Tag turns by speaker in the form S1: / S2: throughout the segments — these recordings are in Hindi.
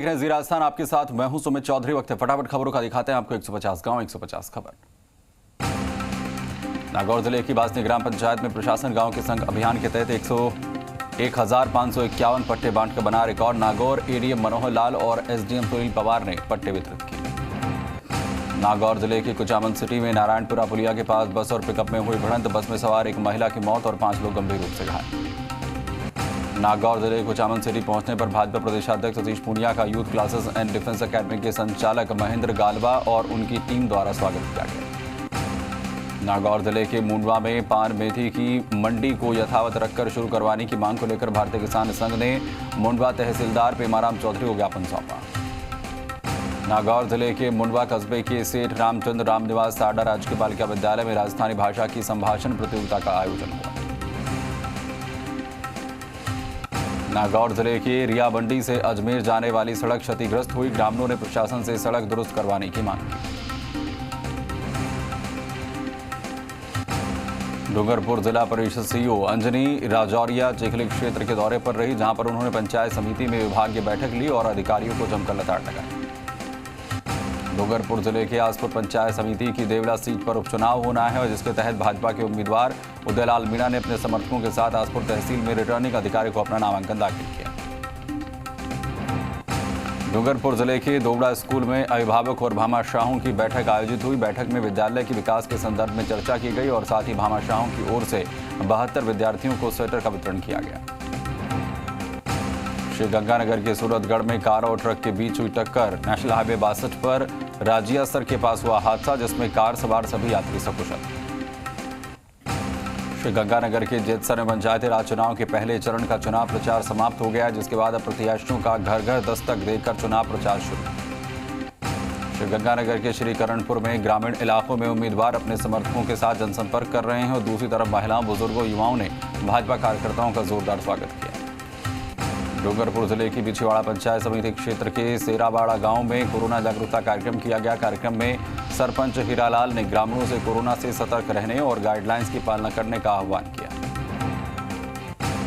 S1: जी राजस्थान आपके साथ मैं हूं सुमित चौधरी। वक्त है फटाफट खबरों का दिखाते हैं आपको 150 गांव 150 खबर। नागौर जिले की बासनी ग्राम पंचायत में प्रशासन गांव के संग अभियान के तहत 1,551 पट्टे बांटकर बना रिकॉर्ड। नागौर एडीएम मनोहर लाल और एसडीएम सुनील पवार ने पट्टे वितरित किए। नागौर जिले के कुचामन सिटी में नारायणपुरा पुलिया के पास बस और पिकअप में हुई भिड़ंत। बस में सवार एक महिला की मौत और 5 लोग गंभीर रूप से घायल। नागौर जिले कुचामन सिटी पहुंचने पर भाजपा प्रदेशाध्यक्ष सतीश पूनिया का youth classes and defence academy के संचालक महेंद्र गालवा और उनकी टीम द्वारा स्वागत किया गया। नागौर जिले के मुंडवा में पान मेथी की मंडी को यथावत रखकर शुरू करवाने की मांग को लेकर भारतीय किसान संघ ने मुंडवा तहसीलदार पेमाराम चौधरी को ज्ञापन सौंपा। नागौर जिले के मुंडवा कस्बे के सेठ रामचंद्र रामनिवास साडा राजकीय बालिका विद्यालय में राजस्थानी भाषा की संभाषण प्रतियोगिता का आयोजन हुआ। नागौर जिले के रिया बंडी से अजमेर जाने वाली सड़क क्षतिग्रस्त हुई। ग्रामीणों ने प्रशासन से सड़क दुरुस्त करवाने की मांग की। डूंगरपुर जिला परिषद सीईओ अंजनी राजौरिया चिखली क्षेत्र के दौरे पर रही, जहां पर उन्होंने पंचायत समिति में विभागीय बैठक ली और अधिकारियों को जमकर लताड़ लगाई। डूंगरपुर जिले के आसपुर पंचायत समिति की देवला सीट पर उपचुनाव होना है और जिसके तहत भाजपा के उम्मीदवार उदयलाल मीणा ने अपने समर्थकों के साथ आसपुर तहसील में रिटर्निंग अधिकारी को अपना नामांकन दाखिल किया। डूंगरपुर जिले के दोबड़ा स्कूल में अभिभावक और भामाशाहों की बैठक आयोजित हुई। बैठक में विद्यालय के विकास के संदर्भ में चर्चा की गई और साथ ही भामाशाहों की ओर से 72 विद्यार्थियों को स्वेटर का वितरण किया गया। श्रीगंगानगर के सूरतगढ़ में कार और ट्रक के बीच हुई टक्कर। नेशनल हाईवे 62 पर राजियासर के पास हुआ हादसा, जिसमें कार सवार सभी यात्री सकुशल। श्रीगंगानगर के जेतसर में पंचायती राज चुनाव के पहले चरण का चुनाव प्रचार समाप्त हो गया, जिसके बाद अब प्रत्याशियों का घर घर दस्तक देकर चुनाव प्रचार शुरू। श्रीगंगानगर के श्रीकरणपुर में ग्रामीण इलाकों में उम्मीदवार अपने समर्थकों के साथ जनसंपर्क कर रहे हैं और दूसरी तरफ महिलाओं, बुजुर्गों, युवाओं ने भाजपा कार्यकर्ताओं का जोरदार स्वागत किया। डूंगरपुर जिले की बिछीवाड़ा पंचायत समिति क्षेत्र के सेराबाड़ा गांव में कोरोना जागरूकता कार्यक्रम किया गया। कार्यक्रम में सरपंच हीरालाल ने ग्रामीणों से कोरोना से सतर्क रहने और गाइडलाइंस की पालना करने का आह्वान किया।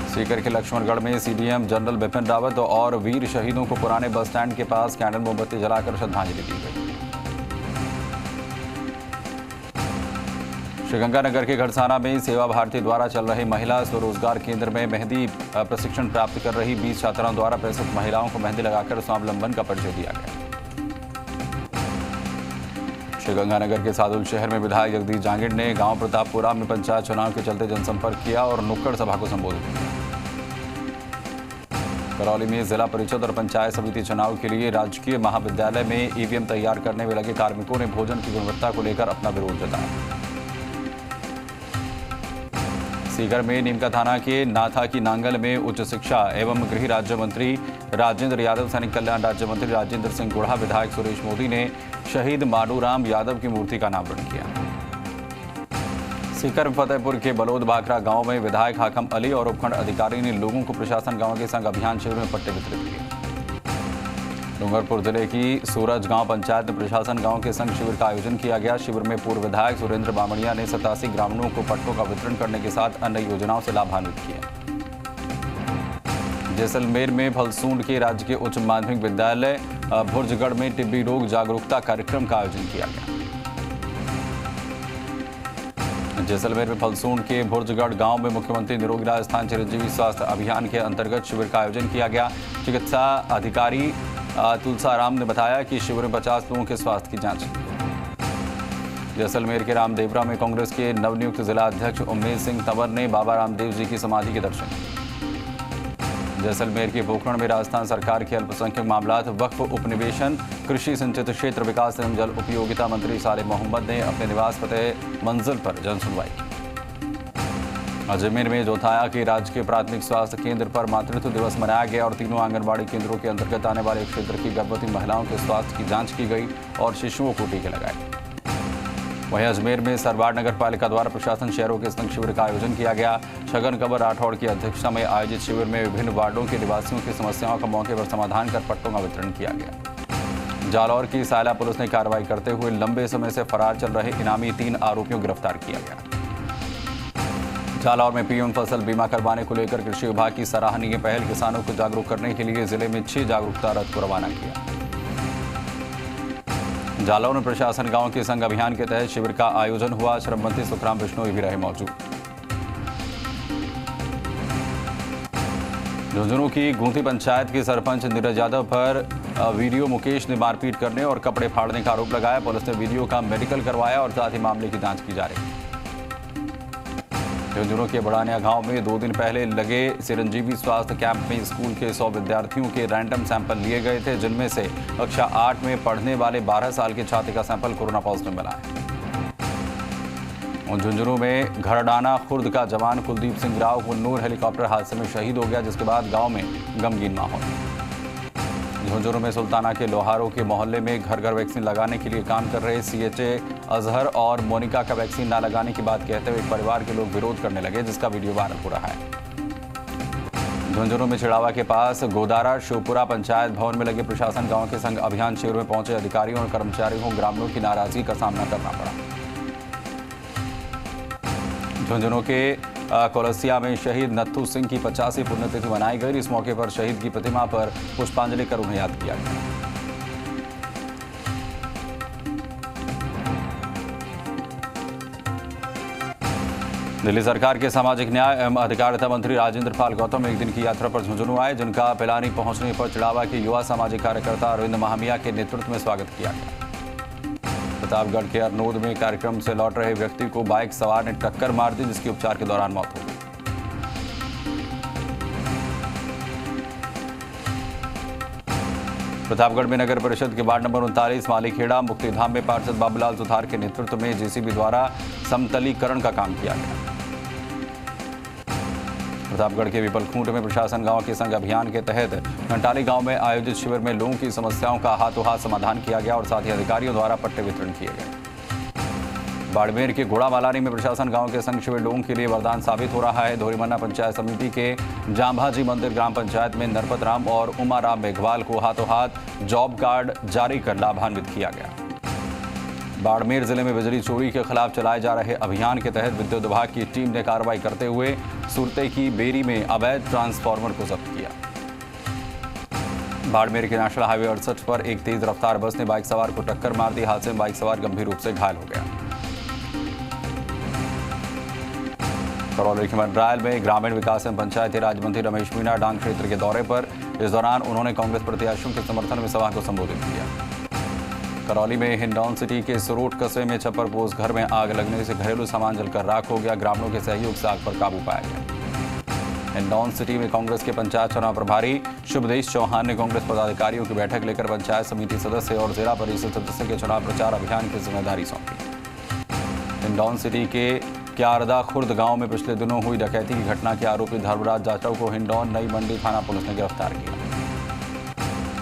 S1: सीकर के लक्ष्मणगढ़ में सीडीएम जनरल बिपिन रावत और वीर शहीदों को पुराने बस स्टैंड के पास कैंडल मोमबत्ती जलाकर श्रद्धांजलि दी गई। श्रीगंगानगर के घड़साना में सेवा भारती द्वारा चल रहे महिला स्वरोजगार केंद्र में मेहंदी प्रशिक्षण प्राप्त कर रही 20 छात्राओं द्वारा प्रस्तुत महिलाओं को मेहंदी लगाकर स्वावलंबन का परिचय दिया गया। श्रीगंगानगर के सादुल शहर में विधायक जगदीश जांगिड़ ने गांव प्रतापपुरा में पंचायत चुनाव के चलते जनसंपर्क किया और नुक्कड़ सभा को संबोधित किया। करौली में जिला परिषद और पंचायत समिति चुनाव के लिए राजकीय महाविद्यालय में ईवीएम तैयार करने में लगे कार्मिकों ने भोजन की गुणवत्ता को लेकर अपना विरोध जताया। सीकर में नीमका थाना के नाथा की नांगल में उच्च शिक्षा एवं गृह राज्य मंत्री राजेंद्र यादव, सैनिक कल्याण राज्य मंत्री राजेंद्र सिंह गुढ़ा, विधायक सुरेश मोदी ने शहीद माडूराम यादव की मूर्ति का अनावरण किया। सीकर फतेहपुर के बलोद बाखरा गांव में विधायक हाकम अली और उपखंड अधिकारी ने लोगों को प्रशासन गांव के संग अभियान शिविर में पट्टे वितरित किए। डूंगरपुर जिले की सूरज गांव पंचायत में प्रशासन गांव के संग शिविर का आयोजन किया गया। शिविर में पूर्व विधायक सुरेंद्र बामणिया ने 87 ग्रामीणों को पट्टों का वितरण करने के साथ अन्य योजनाओं से लाभान्वित किया। जैसलमेर में फलसूंड के राजकीय उच्च माध्यमिक विद्यालय भुर्जगढ़ में टिब्बी रोग जागरूकता कार्यक्रम का आयोजन किया गया। जैसलमेर में फलसूंड के भुर्जगढ़ गांव में मुख्यमंत्री निरोगी राजस्थान चिरंजीवी स्वास्थ्य अभियान के अंतर्गत शिविर का आयोजन किया गया। चिकित्सा अधिकारी तुलसाराम ने बताया कि शिविर में 50 लोगों के स्वास्थ्य की जांच की। जैसलमेर के रामदेवरा में कांग्रेस के नवनियुक्त जिला अध्यक्ष उम्मेद सिंह तंवर ने बाबा रामदेव जी की समाधि के दर्शन किए। जैसलमेर के पोखरण में राजस्थान सरकार के अल्पसंख्यक मामलात, वक्फ, उपनिवेशन, कृषि सिंचित क्षेत्र विकास एवं जल उपयोगिता मंत्री साले मोहम्मद ने अपने निवास पते मंजिल पर जन सुनवाई की। अजमेर में जोथाया के राजकीय प्राथमिक स्वास्थ्य केंद्र पर मातृत्व दिवस मनाया गया और तीनों आंगनबाड़ी केंद्रों के अंतर्गत आने वाले क्षेत्र की गर्भवती महिलाओं के स्वास्थ्य की जांच की गई और शिशुओं को टीके लगाए। वहीं अजमेर में सरवाड़ नगर पालिका द्वारा प्रशासन शहरों के संग शिविर का आयोजन किया गया। छगन कंवर राठौड़ की अध्यक्षता में आयोजित शिविर में विभिन्न वार्डों के निवासियों की समस्याओं का मौके पर समाधान कर पट्टों का वितरण किया गया। जालौर की सायला पुलिस ने कार्रवाई करते हुए लंबे समय से फरार चल रहे इनामी 3 आरोपियों को गिरफ्तार किया गया। जालौर में पीएम फसल बीमा करवाने को लेकर कृषि विभाग की सराहनीय पहल। किसानों को जागरूक करने के लिए जिले में 6 जागरूकता रथ को रवाना किया। जालौर में प्रशासन गांव के संग अभियान के तहत शिविर का आयोजन हुआ। श्रम मंत्री सुखराम बिश्नोई भी रहे मौजूद। झुंझुनू की गूंथी पंचायत के सरपंच नीरज यादव पर वीडियो मुकेश ने मारपीट करने और कपड़े फाड़ने का आरोप लगाया। पुलिस ने वीडियो का मेडिकल करवाया और साथ ही मामले की जांच की जा रही है। झुंझुनू के बड़ानिया गांव में 2 दिन पहले लगे चिरंजीवी स्वास्थ्य कैंप में स्कूल के 100 विद्यार्थियों के रैंडम सैंपल लिए गए थे, जिनमें से कक्षा 8 में पढ़ने वाले 12 साल के छात्र का सैंपल कोरोना पॉजिटिव मिला है। झुंझुनू में घरडाना खुर्द का जवान कुलदीप सिंह राव कुन्नूर हेलीकॉप्टर हादसे में शहीद हो गया, जिसके बाद गांव में गमगीन माहौल। झुंझुनू में सुल्ताना के लोहारों के मोहल्ले में घर घर वैक्सीन लगाने के लिए काम कर रहे सीएचए अजहर और मोनिका का वैक्सीन न लगाने की बात कहते हुए परिवार के लोग विरोध करने लगे, जिसका वीडियो वायरल हो रहा है। झुंझुनू में छिड़ावा के पास गोदारा शिवपुरा पंचायत भवन में लगे प्रशासन गांव के संग अभियान शिविर में पहुंचे अधिकारियों और कर्मचारियों को ग्रामीणों की नाराजगी का सामना करना पड़ा। झुंझुनू के कोलसिया में शहीद नत्थू सिंह की 50वीं पुण्यतिथि मनाई गई। इस मौके पर शहीद की प्रतिमा पर पुष्पांजलि कर उन्हें याद किया गया। दिल्ली सरकार के सामाजिक न्याय एवं अधिकारिता मंत्री राजेंद्र पाल गौतम एक दिन की यात्रा पर झुंझुनू आए, जिनका पिलानी पहुंचने पर चिड़ावा के युवा सामाजिक कार्यकर्ता अरविंद महामिया के नेतृत्व में स्वागत किया गया। प्रतापगढ़ के अरनोद में कार्यक्रम से लौट रहे व्यक्ति को बाइक सवार ने टक्कर मार दी, जिसकी उपचार के दौरान मौत हो गई। प्रतापगढ़ में नगर परिषद के वार्ड नंबर 39 मालीखेड़ा मुक्तिधाम में पार्षद बाबूलाल सुथार के नेतृत्व में जेसीबी द्वारा समतलीकरण का काम किया गया। प्रतापगढ़ के विपलखूंट में प्रशासन गांव के संग अभियान के तहत घंटाली गांव में आयोजित शिविर में लोगों की समस्याओं का हाथों हाथ समाधान किया गया और साथ ही अधिकारियों द्वारा पट्टे वितरण किए गए। बाड़मेर के घोड़ामालानी में प्रशासन गांव के संग शिविर लोगों के लिए वरदान साबित हो रहा है। धोरीमन्ना पंचायत समिति के जांभाजी मंदिर ग्राम पंचायत में नरपत राम और उमाराम मेघवाल को हाथों हाथ जॉब कार्ड जारी कर लाभान्वित किया गया। बाड़मेर जिले में बिजली चोरी के खिलाफ चलाए जा रहे अभियान के तहत विद्युत विभाग की टीम ने कार्रवाई करते हुए सुरते की बेरी में अवैध ट्रांसफार्मर को जब्त किया। बाड़मेर के नेशनल हाईवे 68 पर एक तेज रफ्तार बस ने बाइक सवार को टक्कर मार दी। हादसे में बाइक सवार गंभीर रूप से घायल हो गया। करौली के मंडरायल में ग्रामीण विकास एवं पंचायती राज मंत्री रमेश मीणा डांग क्षेत्र के दौरे पर। इस दौरान उन्होंने कांग्रेस प्रत्याशियों के समर्थन में सभा को संबोधित किया। करौली में हिंडौन सिटी के सुरोट कस्बे में छप्परपोश घर में आग लगने से घरेलू सामान जलकर राख हो गया। ग्रामीणों के सहयोग से आग पर काबू पाया गया। हिंडौन सिटी में कांग्रेस के पंचायत चुनाव प्रभारी शुभदेश चौहान ने कांग्रेस पदाधिकारियों की बैठक लेकर पंचायत समिति सदस्य और जिला परिषद सदस्य के चुनाव प्रचार अभियान की जिम्मेदारी सौंपी। हिंडौन सिटी के क्यारदा खुर्द गांव में पिछले दिनों हुई डकैती की घटना के आरोपी धर्मराज जाटव को हिंडौन नई मंडी थाना पुलिस ने गिरफ्तार किया।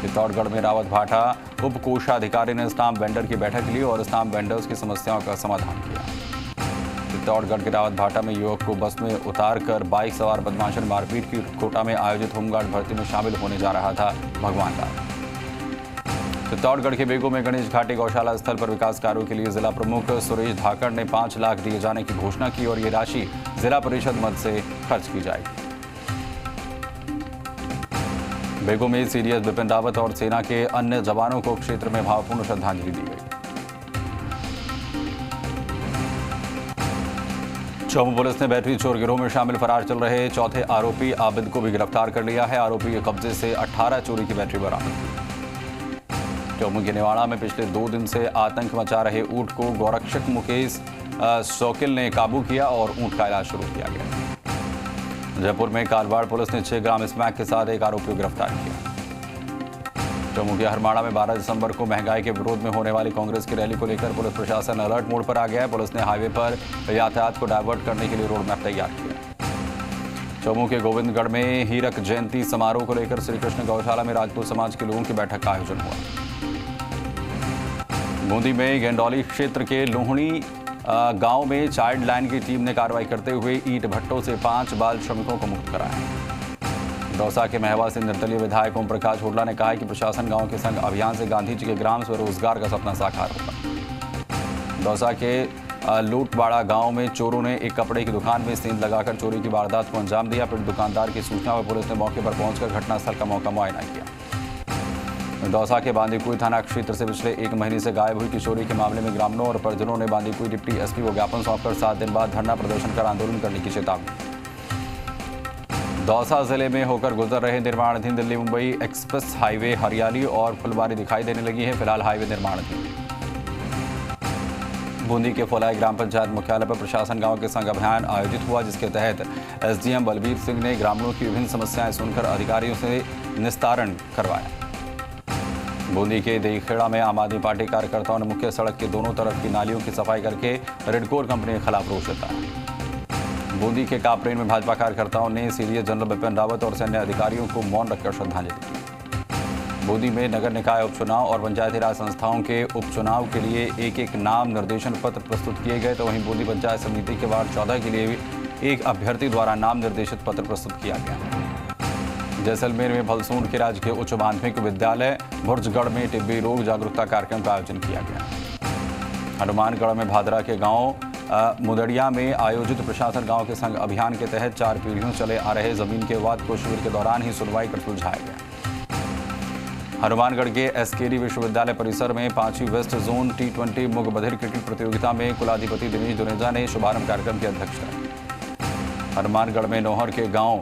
S1: चित्तौड़गढ़ में रावत भाटा उप कोषाधिकारी ने स्टाम्प वेंडर की बैठक ली और स्टाम्प वेंडर्स की समस्याओं का समाधान किया। चित्तौड़गढ़ के रावत भाटा में युवक को बस में उतारकर बाइक सवार बदमाशों ने मारपीट की। कोटा में आयोजित होमगार्ड भर्ती में शामिल होने जा रहा था भगवान लाल। चित्तौड़गढ़ के बेगू में गणेश घाटी गौशाला स्थल पर विकास कार्यों के लिए जिला प्रमुख सुरेश धाकड़ ने 5 लाख दिए जाने की घोषणा की और ये राशि जिला परिषद मद से खर्च की जाएगी। बेगू में सीडीएस बिपिन रावत और सेना के अन्य जवानों को क्षेत्र में भावपूर्ण श्रद्धांजलि दी गई। चौमू पुलिस ने बैटरी चोर गिरोह में शामिल फरार चल रहे चौथे आरोपी आबिद को भी गिरफ्तार कर लिया है। आरोपी के कब्जे से 18 चोरी की बैटरी बरामद की। चौमू के निवाड़ा में पिछले 2 दिन से आतंक मचा रहे ऊंट को गौरक्षक मुकेश शौकिल ने काबू किया और ऊंट का इलाज शुरू किया गया। जयपुर में कालवाड़ पुलिस ने 6 ग्राम स्मैक के साथ एक आरोपी को गिरफ्तार किया। चौमू के हरमाड़ा में 12 दिसंबर को महंगाई के विरोध में होने वाली कांग्रेस की रैली को लेकर पुलिस प्रशासन अलर्ट मोड पर आ गया है। पुलिस ने हाईवे पर यातायात को डायवर्ट करने के लिए रोड मैप तैयार किया। चौमू के गोविंदगढ़ में हीरक जयंती समारोह को लेकर श्रीकृष्ण गौशाला में राजपूत समाज के लोगों की बैठक का आयोजन हुआ। बूंदी में गेंडौली क्षेत्र के लोहड़ी गांव में चाइल्ड लाइन की टीम ने कार्रवाई करते हुए ईंट भट्टों से 5 बाल श्रमिकों को मुक्त कराया। दौसा के महवा से निर्दलीय विधायक ओम प्रकाश हुड्डा ने कहा है कि प्रशासन गांव के संग अभियान से गांधी जी के ग्राम स्वरोजगार का सपना साकार होगा। दौसा के लूटवाड़ा गांव में चोरों ने एक कपड़े की दुकान में सेंध लगाकर चोरी की वारदात को अंजाम दिया। फिर दुकानदार की सूचना पर पुलिस ने मौके पर पहुंचकर घटनास्थल का मौका मुआयना किया। दौसा के बांदीकुई थाना क्षेत्र से पिछले 1 महीने से गायब हुई किशोरी के मामले में ग्रामीणों और परिजनों ने बांदीकुई डिप्टी एसपी को ज्ञापन सौंपकर 7 दिन बाद धरना प्रदर्शन कर आंदोलन करने की चेतावनी। दौसा जिले में होकर गुजर रहे निर्माणाधीन दिल्ली मुंबई एक्सप्रेस हाईवे हरियाली और फुलबारी दिखाई देने लगी है। फिलहाल हाईवे निर्माणाधीन। बूंदी के फोलाई ग्राम पंचायत मुख्यालय पर प्रशासन गांव के संग अभियान आयोजित हुआ, जिसके तहत एसडीएम बलबीर सिंह ने ग्रामीणों की विभिन्न समस्याएं सुनकर अधिकारियों से निस्तारण करवाया। बूंदी के देखेड़ा में आम आदमी पार्टी कार्यकर्ताओं ने मुख्य सड़क के दोनों तरफ की नालियों की सफाई करके रेडकोर कंपनी के खिलाफ रोष जताया। बूंदी के कापरेन में भाजपा कार्यकर्ताओं ने सीडीएस जनरल बिपिन रावत और सैन्य अधिकारियों को मौन रखकर श्रद्धांजलि दी। बूंदी में नगर निकाय उपचुनाव और पंचायती राज संस्थाओं के उपचुनाव के लिए एक नाम निर्देशन पत्र प्रस्तुत किए गए, तो वहीं बूंदी पंचायत समिति के वार्ड 14 के लिए एक अभ्यर्थी द्वारा नाम निर्देशित पत्र प्रस्तुत किया गया। जैसलमेर में भलसूंड के राजकीय उच्च माध्यमिक विद्यालय भुर्जगढ़ में टिब्बी रोग जागरूकता कार्यक्रम का आयोजन किया गया। हनुमानगढ़ में भादरा के गांव मुदड़िया में आयोजित प्रशासन गांव के संग अभियान के तहत 4 पीढ़ियों चले आ रहे जमीन के विवाद को शिविर के दौरान ही सुनवाई कर सुलझाया गया। हनुमानगढ़ के एसकेडी विश्वविद्यालय परिसर में 5वीं वेस्ट जोन T20 मुग बधिर क्रिकेट प्रतियोगिता में कुलाधिपति दिनेश जुनेजा ने शुभारंभ कार्यक्रम की अध्यक्षता की। हनुमानगढ़ में नौहर के गांव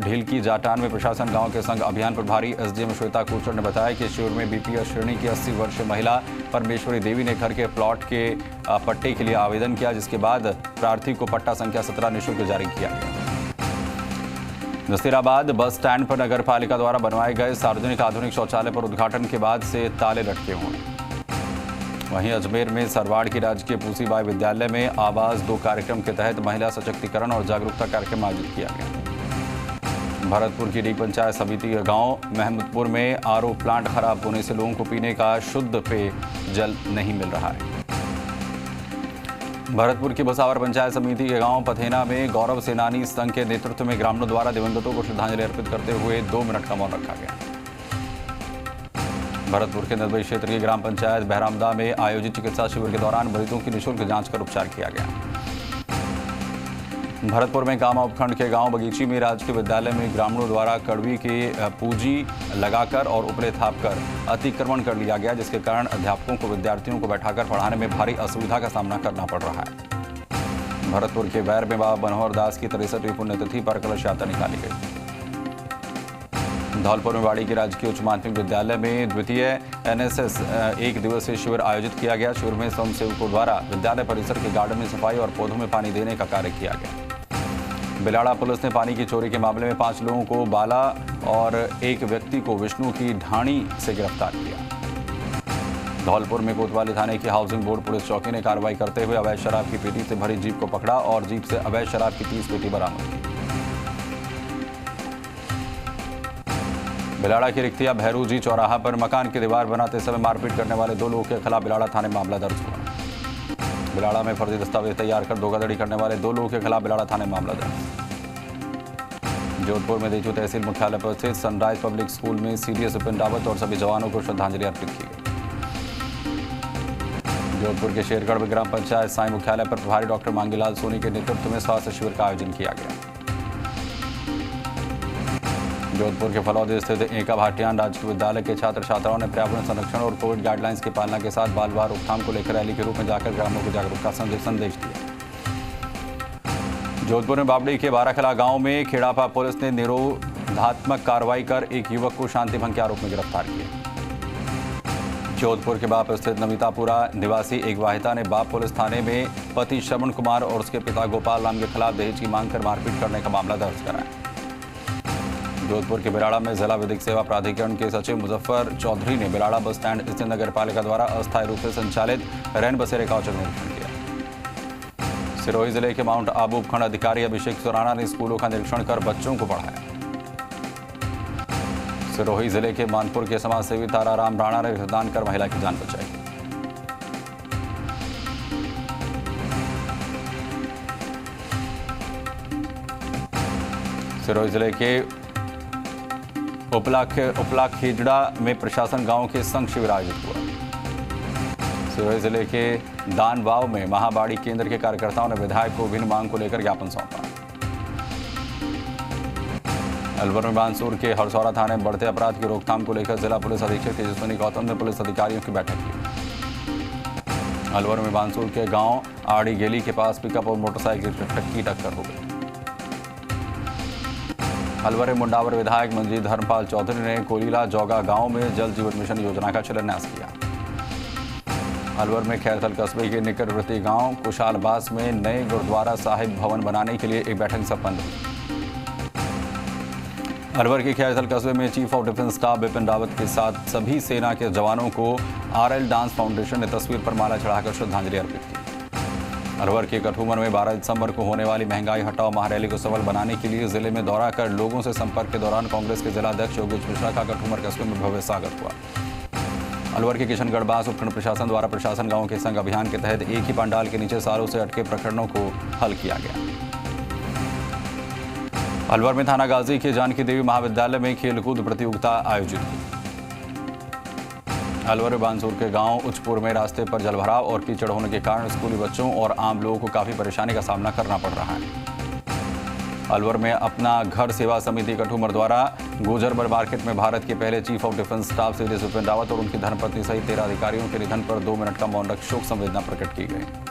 S1: ढीलकी जाटान में प्रशासन गांव के संग अभियान प्रभारी एसडीएम श्वेता कोचर ने बताया कि शिविर में बीपीएस श्रेणी की 80 वर्षीय महिला परमेश्वरी देवी ने घर के प्लॉट के पट्टे के लिए आवेदन किया, जिसके बाद प्रार्थी को पट्टा संख्या 17 निःशुल्क जारी किया गया। नसीराबाद बस स्टैंड पर नगर पालिका द्वारा बनवाए गए सार्वजनिक आधुनिक शौचालय पर उद्घाटन के बाद से ताले लटके हुए। वहीं अजमेर में सरवाड़ की राजकीय पूसीबाई विद्यालय में आवाज 2 कार्यक्रम के तहत महिला सशक्तिकरण और जागरूकता कार्यक्रम आयोजित किया गया। भरतपुर की डी पंचायत समिति के गांव महमूदपुर में आरओ प्लांट खराब होने से लोगों को पीने का शुद्ध पेय जल नहीं मिल रहा है। भरतपुर की भुसावर पंचायत समिति के गांव पथेना में गौरव सेनानी संघ के नेतृत्व में ग्रामीणों द्वारा दिवंगतों को श्रद्धांजलि अर्पित करते हुए 2 मिनट का मौन रखा गया। भरतपुर के निर्दयी क्षेत्र की ग्राम पंचायत बहरामदा में आयोजित चिकित्सा शिविर के दौरान मरीजों की निःशुल्क जांच कर उपचार किया गया। भरतपुर में कामा उपखंड के गांव बगीची में राजकीय विद्यालय में ग्रामीणों द्वारा कड़वी की पूंजी लगाकर और उपले थापकर अतिक्रमण कर लिया गया, जिसके कारण अध्यापकों को विद्यार्थियों को बैठाकर पढ़ाने में भारी असुविधा का सामना करना पड़ रहा है। भरतपुर के वैर में बाबा मनोहर दास की 63वीं पुण्यतिथि पर कलश यात्रा निकाली गई। धौलपुर में वाड़ी के राजकीय उच्च माध्यमिक विद्यालय में द्वितीय एनएसएस 1 दिवसीय शिविर आयोजित किया गया। शिविर में स्वयंसेवकों द्वारा विद्यालय परिसर के गार्डन में सफाई और पौधों में पानी देने का कार्य किया गया। बिलाड़ा पुलिस ने पानी की चोरी के मामले में 5 लोगों को बाला और एक व्यक्ति को विष्णु की ढाणी से गिरफ्तार किया। धौलपुर में कोतवाली थाने की हाउसिंग बोर्ड पुलिस चौकी ने कार्रवाई करते हुए अवैध शराब की पेटी से भरी जीप को पकड़ा और जीप से अवैध शराब की 30 पेटी बरामद की। बिलाड़ा की रिक्तिया भैरू जी चौराहा पर मकान की दीवार बनाते समय मारपीट करने वाले 2 लोगों के खिलाफ बिलाड़ा थाने में मामला दर्ज हुआ। बिलाड़ा में फर्जी दस्तावेज तैयार कर धोखाधड़ी करने वाले 2 लोगों के खिलाफ बिलाड़ा थाने में मामला दर्ज। जोधपुर में देचू तहसील मुख्यालय पर स्थित सनराइज पब्लिक स्कूल में सीडीएस बिपिन रावत और सभी जवानों को श्रद्धांजलि अर्पित की गई। जोधपुर के शेरगढ़ में ग्राम पंचायत साई मुख्यालय पर प्रभारी डॉक्टर मांगीलाल सोनी के नेतृत्व में स्वास्थ्य शिविर का आयोजन किया गया। जोधपुर के फलौदी स्थित एका भाटियान राजकीय विद्यालय के छात्र छात्राओं ने पर्यावरण संरक्षण और कोविड गाइडलाइंस की पालना के साथ बाल विवाह रोकथाम को लेकर रैली के रूप में जाकर ग्रामीणों को जागरूकता संदेश दिया। जोधपुर में बाबड़ी के बाराखला गांव में खेड़ापा पुलिस ने निरोधात्मक कार्रवाई कर एक युवक को शांति भंग के आरोप में गिरफ्तार किया। जोधपुर के बाप स्थित नमितापुरा निवासी एक वाहिता ने बाप पुलिस थाने में पति श्रवण कुमार और उसके पिता गोपाल राम के खिलाफ दहेज की मांग कर मारपीट करने का मामला दर्ज कराया। जोधपुर के बिलाड़ा में जिला विधिक सेवा प्राधिकरण के सचिव मुजफ्फर चौधरी ने बिलाड़ा बस स्टैंड स्थित नगर पालिका द्वारा अस्थायी रूप से संचालित रैन बसेरे का औचक निरीक्षण किया। सिरोही जिले के माउंट आबू उपखंड अधिकारी अभिषेक सुराना ने स्कूलों का निरीक्षण कर बच्चों को पढ़ाया। सिरोही जिले के मानपुर के समाजसेवी ताराराम राणा ने रक्तदान कर महिला की जान बचाई। सिरोही जिले के उपला खेजड़ा में प्रशासन गांव के संघ शिविर आयोजित हुआ। सिरोही जिले के दानवाव में महाबाड़ी केंद्र के कार्यकर्ताओं ने विधायक को विभिन्न मांग को लेकर ज्ञापन सौंपा। अलवर में बानसूर के हरसौरा थाने में बढ़ते अपराध की रोकथाम को लेकर जिला पुलिस अधीक्षक तेजस्विनी गौतम ने पुलिस अधिकारियों की बैठक की। अलवर में बानसूर के गांव आड़ी गेली के पास पिकअप और मोटरसाइकिल की टक्कर हो गई। अलवर में मुंडावर विधायक मंजीत धर्मपाल चौधरी ने कोलीला जौगा गांव में जल जीवन मिशन योजना का शिलान्यास किया। अलवर में खैरथल कस्बे के निकटवर्ती गांव कुशालबास में नए गुरुद्वारा साहिब भवन बनाने के लिए एक बैठक संपन्न हुई। अलवर के खैरथल कस्बे में chief of defence staff Bipin Rawat के साथ सभी सेना के जवानों को आरएल डांस फाउंडेशन ने तस्वीर पर माला चढ़ाकर श्रद्धांजलि अर्पित की। अलवर के कठूमर में 12 दिसंबर को होने वाली महंगाई हटाओ महारैली को सफल बनाने के लिए जिले में दौरा कर लोगों से संपर्क के दौरान कांग्रेस के जिलाध्यक्ष योगेश मिश्रा का कठूमर कस्बे में भव्य स्वागत हुआ। अलवर के किशनगढ़ बास उपखंड प्रशासन द्वारा प्रशासन गांव के संग अभियान के तहत एक ही पंडाल के नीचे सालों से अटके प्रकरणों को हल किया गया। अलवर में थाना गाजी के जानकी देवी महाविद्यालय में खेलकूद प्रतियोगिता आयोजित हुई। अलवर बानसूर के गांव उचपुर में रास्ते पर जलभराव और कीचड़ होने के कारण स्कूली बच्चों और आम लोगों को काफी परेशानी का सामना करना पड़ रहा है। अलवर में अपना घर सेवा समिति कठूमर द्वारा गोजरबड़ मार्केट में भारत के पहले chief of defence staff CDS Bipin Rawat और उनकी धर्मपत्नी सहित 13 अधिकारियों के निधन पर 2 मिनट का मौन रख शोक संवेदना प्रकट की गई।